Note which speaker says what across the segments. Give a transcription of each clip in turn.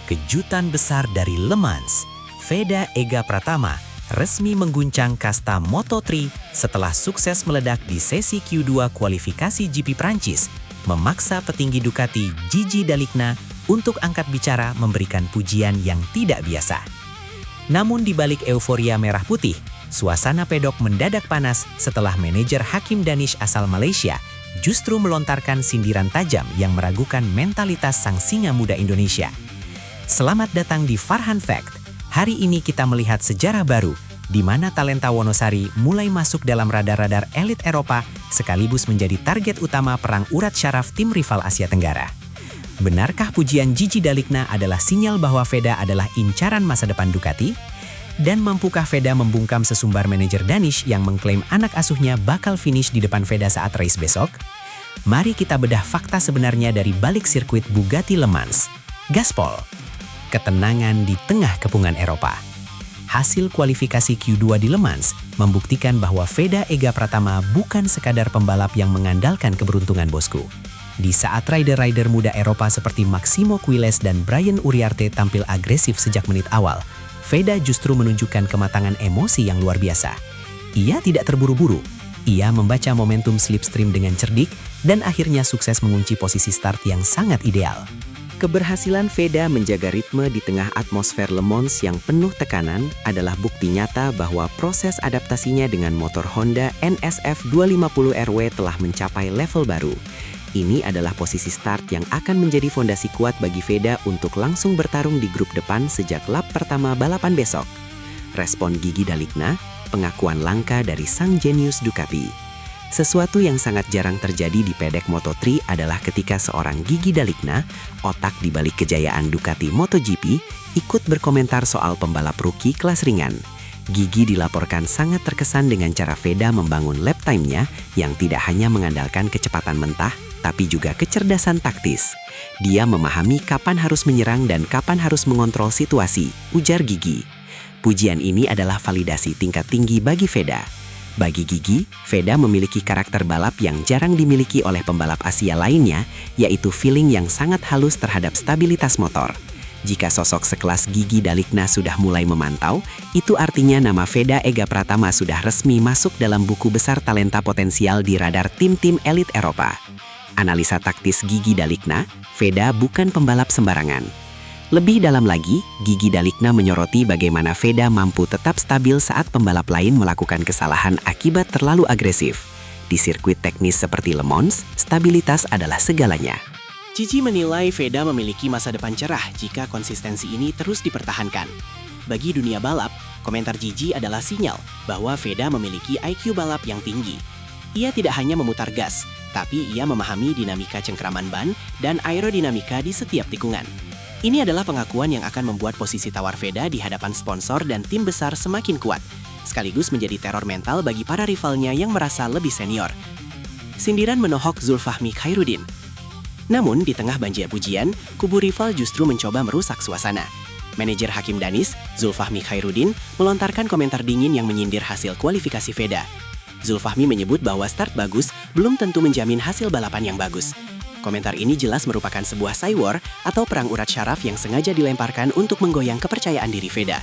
Speaker 1: Kejutan besar dari Le Mans, Veda Ega Pratama resmi mengguncang kasta Moto3 setelah sukses meledak di sesi Q2 kualifikasi GP Prancis, memaksa petinggi Ducati Gigi Dall'Igna untuk angkat bicara memberikan pujian yang tidak biasa. Namun di balik euforia merah putih, suasana pedok mendadak panas setelah manajer Hakim Danish asal Malaysia justru melontarkan sindiran tajam yang meragukan mentalitas sang singa muda Indonesia. Selamat datang di Farhan Fact. Hari ini kita melihat sejarah baru, di mana talenta Wonosari mulai masuk dalam radar-radar elit Eropa sekaligus menjadi target utama perang urat syaraf tim rival Asia Tenggara. Benarkah pujian Gigi Dall'Igna adalah sinyal bahwa Veda adalah incaran masa depan Ducati? Dan mampukah Veda membungkam sesumbar manajer Danish yang mengklaim anak asuhnya bakal finish di depan Veda saat race besok? Mari kita bedah fakta sebenarnya dari balik sirkuit Bugatti Le Mans. Gaspol. Ketenangan di tengah kepungan Eropa. Hasil kualifikasi Q2 di Le Mans membuktikan bahwa Veda Ega Pratama bukan sekadar pembalap yang mengandalkan keberuntungan bosku. Di saat rider-rider muda Eropa seperti Maximo Quiles dan Brian Uriarte tampil agresif sejak menit awal, Veda justru menunjukkan kematangan emosi yang luar biasa. Ia tidak terburu-buru, ia membaca momentum slipstream dengan cerdik dan akhirnya sukses mengunci posisi start yang sangat ideal. Keberhasilan Veda menjaga ritme di tengah atmosfer Le Mans yang penuh tekanan adalah bukti nyata bahwa proses adaptasinya dengan motor Honda NSF 250RW telah mencapai level baru. Ini adalah posisi start yang akan menjadi fondasi kuat bagi Veda untuk langsung bertarung di grup depan sejak lap pertama balapan besok. Respon Gigi Dall'Igna, pengakuan langka dari sang jenius Ducati. Sesuatu yang sangat jarang terjadi di pedek Moto3 adalah ketika seorang Gigi Dall'Igna, otak di balik kejayaan Ducati MotoGP, ikut berkomentar soal pembalap rookie kelas ringan. Gigi dilaporkan sangat terkesan dengan cara Veda membangun lap time-nya yang tidak hanya mengandalkan kecepatan mentah, tapi juga kecerdasan taktis. Dia memahami kapan harus menyerang dan kapan harus mengontrol situasi, ujar Gigi. Pujian ini adalah validasi tingkat tinggi bagi Veda. Bagi Gigi, Veda memiliki karakter balap yang jarang dimiliki oleh pembalap Asia lainnya, yaitu feeling yang sangat halus terhadap stabilitas motor. Jika sosok sekelas Gigi Dall'Igna sudah mulai memantau, itu artinya nama Veda Ega Pratama sudah resmi masuk dalam buku besar talenta potensial di radar tim-tim elit Eropa. Analisa taktis Gigi Dall'Igna, Veda bukan pembalap sembarangan. Lebih dalam lagi, Gigi Dall'Igna menyoroti bagaimana Veda mampu tetap stabil saat pembalap lain melakukan kesalahan akibat terlalu agresif. Di sirkuit teknis seperti Le Mans, stabilitas adalah segalanya.
Speaker 2: Gigi menilai Veda memiliki masa depan cerah jika konsistensi ini terus dipertahankan. Bagi dunia balap, komentar Gigi adalah sinyal bahwa Veda memiliki IQ balap yang tinggi. Ia tidak hanya memutar gas, tapi ia memahami dinamika cengkraman ban dan aerodinamika di setiap tikungan. Ini adalah pengakuan yang akan membuat posisi tawar Veda di hadapan sponsor dan tim besar semakin kuat, sekaligus menjadi teror mental bagi para rivalnya yang merasa lebih senior. Sindiran menohok Zulfahmi Khairuddin. Namun, di tengah banjir pujian, kubu rival justru mencoba merusak suasana. Manajer Hakim Danish, Zulfahmi Khairuddin, melontarkan komentar dingin yang menyindir hasil kualifikasi Veda. Zulfahmi menyebut bahwa start bagus belum tentu menjamin hasil balapan yang bagus. Komentar ini jelas merupakan sebuah cywar atau perang urat syaraf yang sengaja dilemparkan untuk menggoyang kepercayaan diri Veda.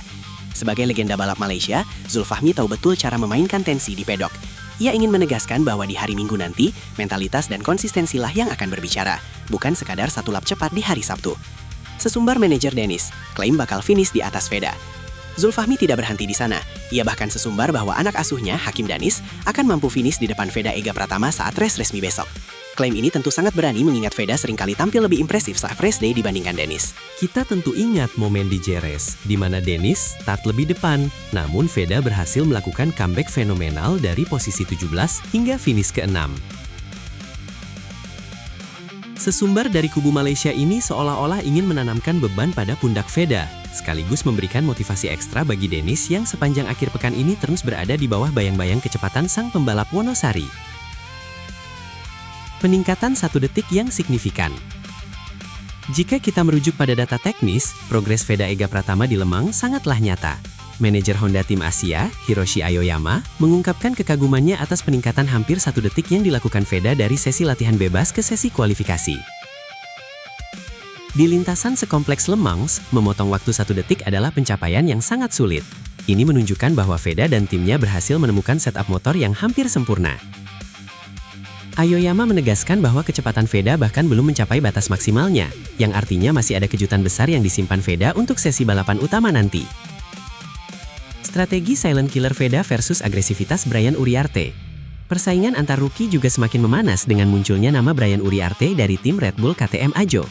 Speaker 2: Sebagai legenda balap Malaysia, Zulfahmi tahu betul cara memainkan tensi di pedok. Ia ingin menegaskan bahwa di hari Minggu nanti, mentalitas dan konsistensilah yang akan berbicara, bukan sekadar satu lap cepat di hari Sabtu. Sesumbar manajer Danish klaim bakal finish di atas Veda. Zulfahmi tidak berhenti di sana. Ia bahkan sesumbar bahwa anak asuhnya, Hakim Danish, akan mampu finish di depan Veda Ega Pratama saat race resmi besok. Klaim ini tentu sangat berani mengingat Veda seringkali tampil lebih impresif saat race day dibandingkan Danish.
Speaker 3: Kita tentu ingat momen di Jerez, di mana Danish start lebih depan, namun Veda berhasil melakukan comeback fenomenal dari posisi 17 hingga finish ke-6. Sesumbar dari kubu Malaysia ini seolah-olah ingin menanamkan beban pada pundak Veda, sekaligus memberikan motivasi ekstra bagi Danish yang sepanjang akhir pekan ini terus berada di bawah bayang-bayang kecepatan sang pembalap Wonosari. Peningkatan 1 detik yang signifikan. Jika kita merujuk pada data teknis, progres Veda Ega Pratama di Le Mans sangatlah nyata. Manajer Honda Tim Asia, Hiroshi Aoyama, mengungkapkan kekagumannya atas peningkatan hampir 1 detik yang dilakukan Veda dari sesi latihan bebas ke sesi kualifikasi. Di lintasan sekompleks Le Mans, memotong waktu 1 detik adalah pencapaian yang sangat sulit. Ini menunjukkan bahwa Veda dan timnya berhasil menemukan setup motor yang hampir sempurna. Aoyama menegaskan bahwa kecepatan Veda bahkan belum mencapai batas maksimalnya, yang artinya masih ada kejutan besar yang disimpan Veda untuk sesi balapan utama nanti. Strategi silent killer Veda versus agresivitas Brian Uriarte. Persaingan antar rookie juga semakin memanas dengan munculnya nama Brian Uriarte dari tim Red Bull KTM Ajo.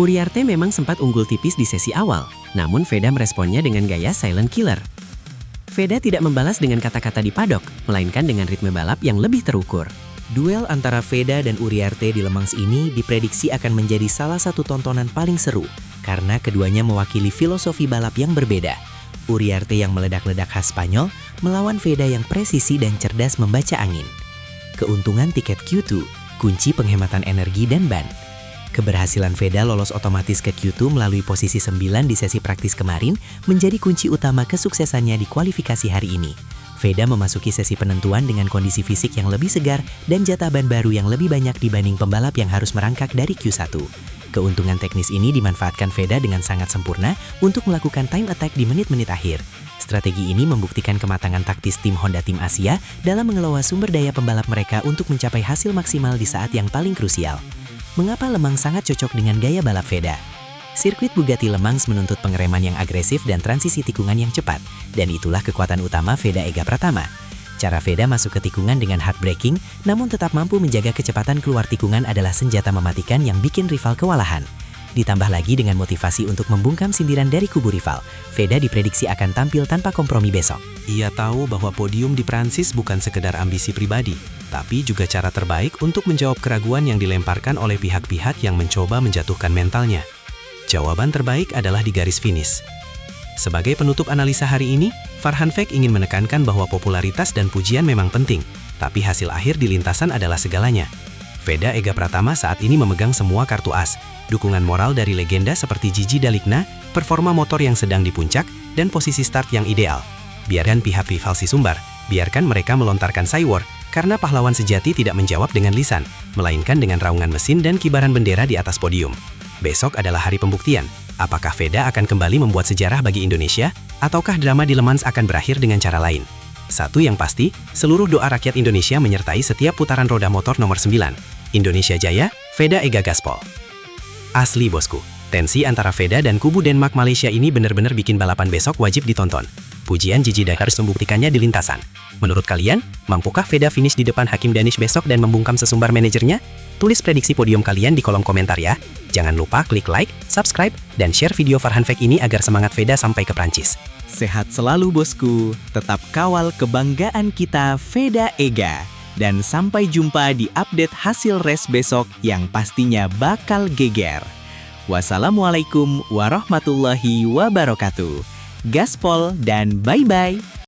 Speaker 3: Uriarte memang sempat unggul tipis di sesi awal, namun Veda meresponnya dengan gaya silent killer. Veda tidak membalas dengan kata-kata di paddock, melainkan dengan ritme balap yang lebih terukur.
Speaker 1: Duel antara Veda dan Uriarte di Le Mans ini diprediksi akan menjadi salah satu tontonan paling seru, karena keduanya mewakili filosofi balap yang berbeda. Uriarte yang meledak-ledak khas Spanyol, melawan Veda yang presisi dan cerdas membaca angin. Keuntungan tiket Q2, kunci penghematan energi dan ban. Keberhasilan Veda lolos otomatis ke Q2 melalui posisi 9 di sesi praktis kemarin menjadi kunci utama kesuksesannya di kualifikasi hari ini. Veda memasuki sesi penentuan dengan kondisi fisik yang lebih segar dan jatah ban baru yang lebih banyak dibanding pembalap yang harus merangkak dari Q1. Keuntungan teknis ini dimanfaatkan Veda dengan sangat sempurna untuk melakukan time attack di menit-menit akhir. Strategi ini membuktikan kematangan taktis tim Honda Tim Asia dalam mengelola sumber daya pembalap mereka untuk mencapai hasil maksimal di saat yang paling krusial. Mengapa Le Mans sangat cocok dengan gaya balap Veda? Sirkuit Bugatti Le Mans menuntut pengereman yang agresif dan transisi tikungan yang cepat, dan itulah kekuatan utama Veda Ega Pratama. Cara Veda masuk ke tikungan dengan hard braking, namun tetap mampu menjaga kecepatan keluar tikungan adalah senjata mematikan yang bikin rival kewalahan. Ditambah lagi dengan motivasi untuk membungkam sindiran dari kubu rival, Veda diprediksi akan tampil tanpa kompromi besok.
Speaker 4: Ia tahu bahwa podium di Prancis bukan sekedar ambisi pribadi, tapi juga cara terbaik untuk menjawab keraguan yang dilemparkan oleh pihak-pihak yang mencoba menjatuhkan mentalnya. Jawaban terbaik adalah di garis finish. Sebagai penutup analisa hari ini, Farhan Fek ingin menekankan bahwa popularitas dan pujian memang penting, tapi hasil akhir di lintasan adalah segalanya. Veda Ega Pratama saat ini memegang semua kartu as, dukungan moral dari legenda seperti Gigi Dalikna, performa motor yang sedang di puncak, dan posisi start yang ideal. Biarkan pihak rival si sumbar, biarkan mereka melontarkan saywar, karena pahlawan sejati tidak menjawab dengan lisan, melainkan dengan raungan mesin dan kibaran bendera di atas podium. Besok adalah hari pembuktian. Apakah Veda akan kembali membuat sejarah bagi Indonesia, ataukah drama di Le Mans akan berakhir dengan cara lain? Satu yang pasti, seluruh doa rakyat Indonesia menyertai setiap putaran roda motor nomor 9. Indonesia Jaya, Veda Ega Gaspol. Asli bosku, tensi antara Veda dan kubu Denmark Malaysia ini benar-benar bikin balapan besok wajib ditonton. Pujian Gigi Dah harus membuktikannya di lintasan. Menurut kalian, mampukah Veda finish di depan Hakim Danish besok dan membungkam sesumbar manajernya? Tulis prediksi podium kalian di kolom komentar ya. Jangan lupa klik like, subscribe, dan share video Farhan Fek ini agar semangat Veda sampai ke Prancis.
Speaker 1: Sehat selalu bosku, tetap kawal kebanggaan kita Veda Ega. Dan sampai jumpa di update hasil race besok yang pastinya bakal geger. Wassalamualaikum warahmatullahi wabarakatuh. Gaspol dan bye-bye.